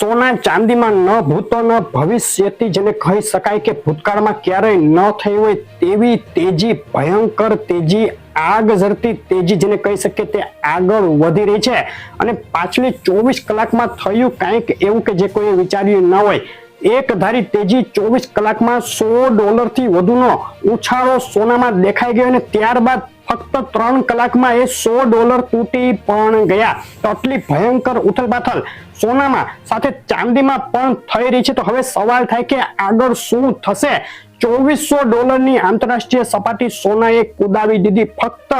સોના ચાંદીમાં ન ભૂતો ન ભવિષ્યથી જેને કહી શકાય કે ભૂતકાળમાં ક્યારેય ન થઈ હોય તેવી તેજી, ભયંકર તેજી, આગ ઝરતી તેજી જેને કહી શકીએ તે આગળ વધી રહી છે અને પાછલી 24 કલાકમાં થયું કંઈક એવું કે જે કોઈ વિચાર્યું ન હોય. એક ધારી તેજી 24 કલાકમાં $100 થી વધુનો ઉછાળો સોનામાં દેખાઈ ગયો અને ત્યારબાદ ફક્ત 3 કલાકમાં એ $100 તૂટી પણ ગયા. તો આટલી ભયંકર ઉથલપાથલ સોનામાં સાથે ચાંદીમાં પણ થઈ રહી છે. તો હવે સવાલ થાય કે આગળ શું થશે? $2400 આંતરરાષ્ટ્રીય સપાટી સોનાએ કુદાવી દીધી. ફક્ત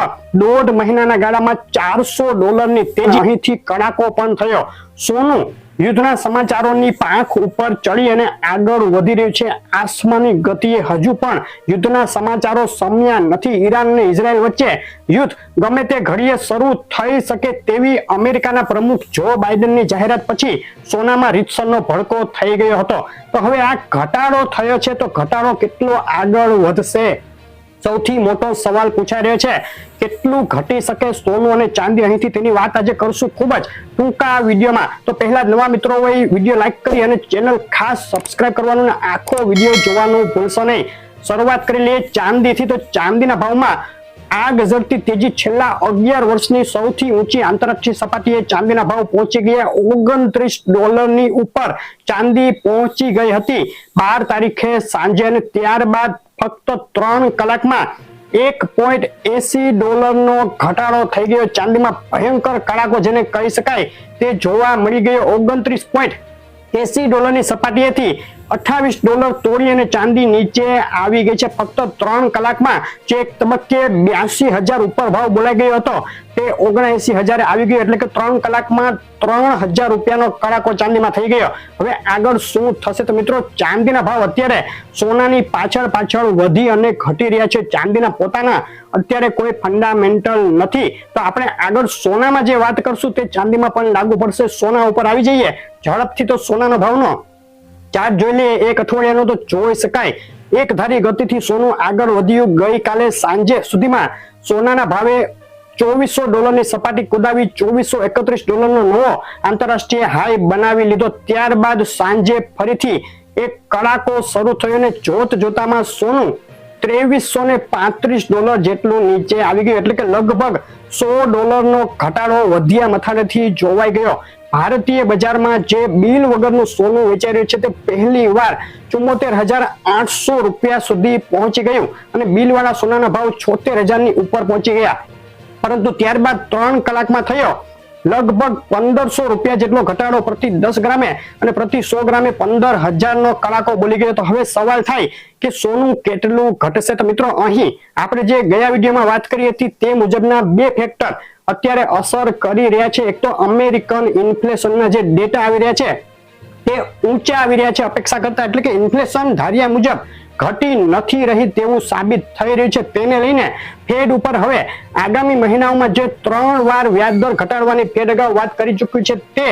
1.5 મહિનાના ગાળામાં $400 તેજી. અહીંથી કડાકો પણ થયો. સોનું યુદ્ધના સમાચારોની પાંખ ઉપર ચડી અને આગળ વધી રહ્યું છે આસમાની ગતિએ. હજુ પણ યુદ્ધના સમાચારો શમ્યા નથી. ઈરાન અને ઇઝરાયલ વચ્ચે યુદ્ધ ગમે તે ઘડીએ શરૂ થઈ શકે તેવી અમેરિકાના પ્રમુખ જો બાઇડનની જાહેરાત પછી સોનામાં રીતસરનો ભડકો થઈ ગયો હતો. તો હવે આ ઘટાડો થયો છે, તો ઘટાડો કેટલો આગળ વધશે? સૌથી મોટો સવાલ પૂછાઈ રહ્યો છે, કેટલું ઘટી શકે સોનું અને ચાંદી? અહીંથી તેની વાત આજે કરશું ખૂબ જ ટૂંકા વિડીયોમાં. તો પહેલા નવા મિત્રો હોય વિડીયો લાઈક કરી અને ચેનલ ખાસ સબસ્ક્રાઇબ કરવાનું અને આખો વિડીયો જોવાનું ભૂલશો નહીં. શરૂઆત કરી લઈએ ચાંદીથી. તો ચાંદીના ભાવમાં આગ ઝરતી તેજી. છેલ્લા 11 વર્ષની સૌથી ઊંચી આંતરરાષ્ટ્રીય સપાટીએ ચાંદીના ભાવ પહોંચી ગયા $29 ઉપર ચાંદી પહોંચી ગઈ હતી 12 તારીખે સાંજે અને ત્યારબાદ ફક્ત 3 કલાકમાં $1.80 નો ઘટાડો થઈ ગયો. ચાંદીમાં ભયંકર કડાકો જેને કહી શકાય તે જોવા મળી ગયો. $29.80 ની સપાટીએથી $28 તોડી અને ચાંદી નીચે આવી ગઈ છે. ફક્ત 3 કલાકમાં જે એક તબક્કે 82,000 ઉપર ભાવ બોલાઈ ગયો હતો તે 79,000 આવી ગયો. એટલે કે 3 કલાકમાં $3,000 કડાકો ચાંદીમાં થઈ ગયો. હવે આગળ શું થશે? તો મિત્રો, ચાંદીના ભાવ અત્યારે સોનાની પાછળ વધી અને ઘટી રહ્યા છે. ચાંદીના પોતાના અત્યારે કોઈ ફંડામેન્ટલ નથી. તો આપણે આગળ સોનામાં જે વાત કરશું તે ચાંદીમાં પણ લાગુ પડશે. સોના ઉપર આવી જઈએ ઝડપથી. તો સોનાનો ભાવનો ચાર્ટ જોઈ લઈએ એક અઠવાડિયાનો. તો જોઈ શકાય એક ધારી ગતિથી સોનું આગળ વધ્યું. ગઈકાલે સાંજે સુધીમાં સોનાના ભાવે $2400 ની સપાટી કુદાવી $2431 નો નવો આંતરરાષ્ટ્રીય હાઈ બનાવી લીધો. ત્યારબાદ સાંજે ફરીથી એક કડાકો શરૂ થયો અને જોતામાં સોનું $2335 જેટલું નીચે આવી ગયું. એટલે કે લગભગ $100 નો ઘટાડો વધ્યા મથાળેથી જોવાઈ ગયો. ભારતીય બજારમાં જે બિલ વગરનું સોનું વેચાઈ રહ્યું છે તે પહેલી વાર $74,800 સુધી પહોંચી ગયું અને બિલવાળા સોનાના ભાવ 76,000 ની ઉપર પહોંચી ગયા. પરંતુ ત્યારબાદ 3 કલાકમાં થયો લગભગ $1,500 જેટલો ઘટાડો પ્રતિ 10 ગ્રામે અને પ્રતિ 100 ગ્રામે 15,000 નો કડાકો બોલી ગયો. તો હવે સવાલ થાય કે સોનું કેટલું ઘટશે? તો મિત્રો, અહીં આપણે જે ગયા વિડીયોમાં વાત કરી હતી તે મુજબના બે ફેક્ટર અત્યારે અસર કરી રહ્યા છે. એક તો અમેરિકન ઇન્ફ્લેશનના જે ડેટા આવી રહ્યા છે તે ઊંચા આવી રહ્યા છે અપેક્ષા કરતા. એટલે કે ઇન્ફ્લેશન ધાર્યા મુજબ ઘટી નથી રહી તેવું સાબિત થઈ રહ્યું છે. તેને લઈને ફેડ ઉપર હવે આગામી મહિનાઓમાં જે 3 વાર વ્યાજદર ઘટાડવાની ફેડ અગાઉ વાત કરી ચૂક્યું છે તે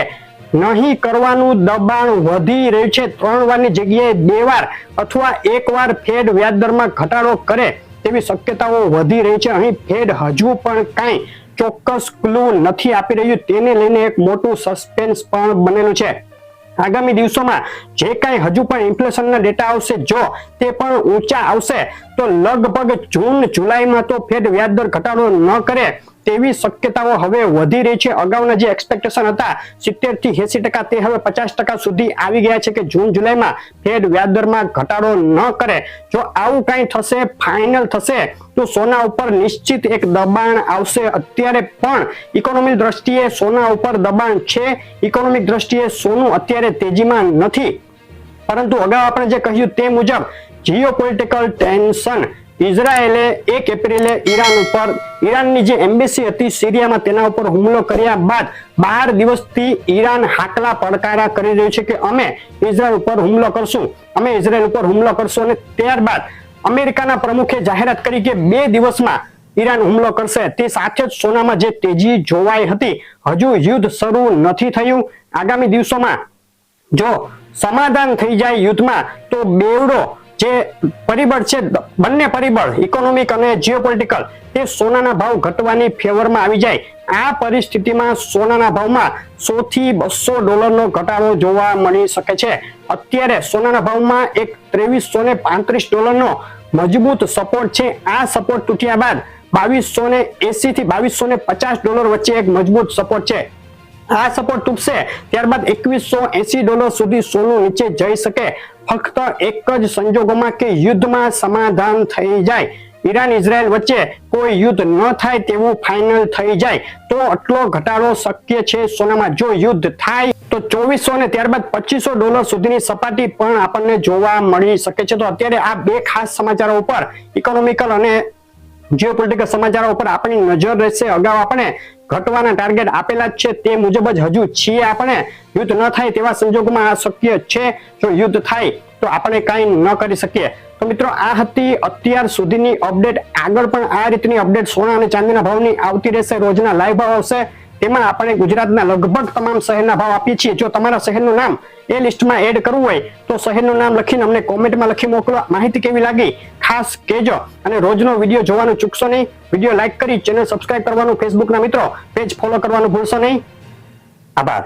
નહીં કરવાનું દબાણ વધી રહ્યું છે. 3 વારની જગ્યાએ 2 વાર અથવા 1 વાર ફેડ વ્યાજદરમાં ઘટાડો કરે તેવી શક્યતાઓ વધી રહી છે. અહીં ફેડ હજુ પણ કાંઈ ચોક્કસ ક્લુ નથી આપી રહ્યું. તેને લઈને એક મોટું સસ્પેન્સ પણ બનેલું છે. આગામી દિવસોમાં જે કાંઈ હજુ પણ ઇન્ફ્લેશનના ડેટા આવશે જો તે પણ ઊંચા આવશે તો લગભગ જૂન જુલાઈમાં તો ફેડ વ્યાજદર ઘટાડો ન કરે તેવી શક્યતાઓ હવે વધી રહી છે. અગાઉના જે એક્સપેક્ટેશન હતા 70 થી 80% તે હવે 50% સુધી આવી ગયા છે કે જૂન જુલાઈમાં ફેડ વ્યાજદરમાં ઘટાડો ન કરે. જો આવું કંઈ થશે, ફાઇનલ થશે, તો સોના ઉપર નિશ્ચિત એક દબાણ આવશે. અત્યારે પણ ઇકોનોમિક દ્રષ્ટિએ સોના ઉપર દબાણ છે. ઇકોનોમિક દ્રષ્ટિએ સોનું અત્યારે તેજીમાં નથી. પરંતુ અગાઉ આપણે જે કહ્યું તે મુજબ જીઓપોલિટિકલ ટેન્શન, ઇઝરાયેલે 1 એપ્રિલે ઈરાનની જે એમ્બેસી હતી સિરિયામાં તેના ઉપર હુમલો કર્યા બાદ 12 દિવસથી ઈરાન હાકલા પડકારા કરી રહ્યું છે કે અમે ઇઝરાયલ ઉપર હુમલો કરશું અને ત્યારબાદ અમેરિકાના પ્રમુખે જાહેરાત કરી કે 2 દિવસમાં ઈરાન હુમલો કરશે. તે સાથે જ સોનામાં જે તેજી જોવાઈ હતી હજુ યુદ્ધ શરૂ નથી થયું. આગામી દિવસોમાં જો સમાધાન થઈ જાય યુદ્ધમાં તો બેવડો જે પરિબળ છે, બંને પરિબળ ઇકોનોમિક અને જીઓપોલિટિકલ તે સોનાના ભાવ ઘટવાની ફેવરમાં આવી જાય, આ પરિસ્થિતિમાં સોનાના ભાવમાં 100 થી 200 ડોલરનો ઘટાડો જોવા મળી શકે છે. અત્યારે સોનાના ભાવમાં એક 2335 ડોલરનો મજબૂત સપોર્ટ છે. આ સપોર્ટ તૂટ્યા બાદ 2280 થી 2250 ડોલર વચ્ચે એક મજબૂત સપોર્ટ છે. આ સપોર્ટ તૂટશે ત્યારબાદ 2180 ડોલર સુધી સોનું નીચે જઈ શકે, ફક્ત એક જ સંજોગોમાં કે યુદ્ધમાં સમાધાન થઈ જાય, ઈરાન ઇઝરાયલ વચ્ચે કોઈ યુદ્ધ ન થાય તેવું ફાઇનલ થઈ જાય તો આટલો ઘટાડો શક્ય છે સોનામાં. જો યુદ્ધ થાય તો 2400 અને ત્યારબાદ 2500 ડોલર સુધીની સપાટી પણ આપણને જોવા મળી શકે છે. તો અત્યારે આ બે ખાસ સમાચારો ઉપર, ઇકોનોમિકલ અને જીઓપોલિટિકલ સમાચારો ઉપર આપણી નજર રહેશે. અગાઉ આપણે ઘટવાના ટાર્ગેટ આપેલા જ છે તે મુજબ જ હજુ છીએ આપણે. યુદ્ધ ન થાય તેવા સંજોગોમાં આ શક્ય છે, જો યુદ્ધ થાય તો આપણે કંઈ ન કરી શકીએ. તો મિત્રો આ હતી અત્યાર સુધીની અપડેટ. આગળ પણ આ રીતની અપડેટ સોના અને ચાંદીના ભાવની આવતી રહેશે. રોજના લાઈવ ભાવ આવશે, તેમાં આપણે ગુજરાતના લગભગ તમામ શહેરના ભાવ આપીએ છીએ. જો તમારા શહેરનું નામ એ લિસ્ટમાં એડ કરવું હોય તો શહેરનું નામ લખીને અમને કોમેન્ટમાં લખી મોકલો. માહિતી કેવી લાગી ખાસ કહેજો, અને રોજનો વિડીયો જોવાનું ચૂકશો નહીં. વિડીયો લાઈક કરી ચેનલ સબસ્ક્રાઇબ કરવાનું, ફેસબુકના મિત્રો પેજ ફોલો કરવાનું ભૂલશો નહીં. આભાર.